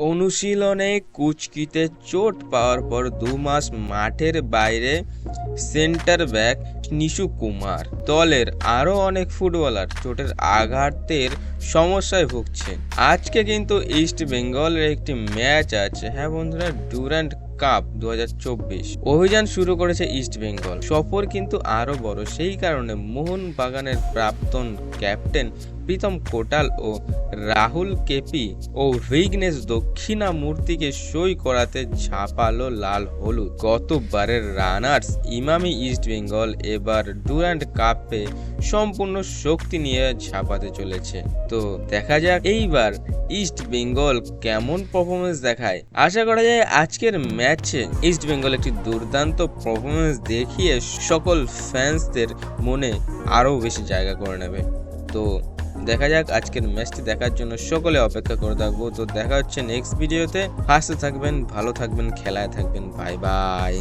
অনুশীলনে কুচকিতে চোট পাওয়ার পর 2 মাস মাঠের বাইরে সেন্টার ব্যাক নিশু কুমার। দলের আরও অনেক ফুটবলার চোটের আঘাতের সমস্যায় ভুগছেন। আজকে কিন্তু ইস্ট বেঙ্গলের একটি ম্যাচ আছে। হ্যাঁ বন্ধুরা, ডুরান্ড কাপ 2024 অভিযান শুরু করেছে ইস্ট বেঙ্গল। সফর কিন্তু আরো বড়, সেই কারণে মোহনবাগানের প্রাক্তন ক্যাপ্টেন প্রীতম কোটাল ও রাহুল কেপি ও ভিঘ্নেশ দক্ষিণামূর্তিকে সই করাতে ঝাঁপালো লাল হলুদ। গতবারের রানার্স ইমামি ইস্ট বেঙ্গল এবার ডুরান্ড কাপে সম্পূর্ণ শক্তি নিয়ে ঝাঁপাতে চলেছে। তো দেখা যাক এইবার ইস্ট বেঙ্গল কেমন পারফরমেন্স দেখায়। আশা করা যায় আজকের ম্যাচে ইস্ট বেঙ্গল একটি দুর্দান্ত পারফরমেন্স দেখিয়ে সকল ফ্যান্সদের মনে আরো বেশি জায়গা করে নেবে। তো দেখা যাক, আজকের ম্যাচটি দেখার জন্য সকলে অপেক্ষা করে থাকবো। তো দেখা হচ্ছে নেক্সট ভিডিওতে। হাসতে থাকবেন, ভালো থাকবেন, খেলায় থাকবেন। Bye bye.